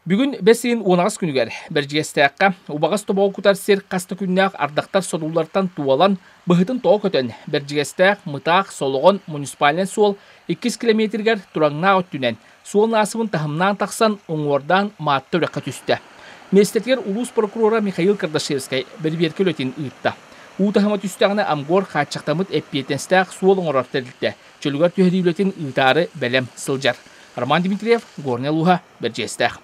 Бүгін бәсейін 10 күнігер бәржігестәққа ұбағыз тобау күтар сер қасты күннәқ ардақтар содулардан туалан бұхытын тоғы көтен бәржігестәқ мұтақ солығын муниципален суол 2 километргер тұраңна өттінен суол насыбын тахымнан тақсан оңордан маатты үрәққа түсті. Местетер улус прокурора Михаил Кардашевскай бір-беркел өтін ұйтта. Утахыма түстіғіне амгор қатшақтамыт әппетенстәқ суол оңорар тәрілді. Чөлігер түйәді үлетін ұйтары бәлем сылжар. Роман Дмитриев, Горнелуха, Бәржігестәқ.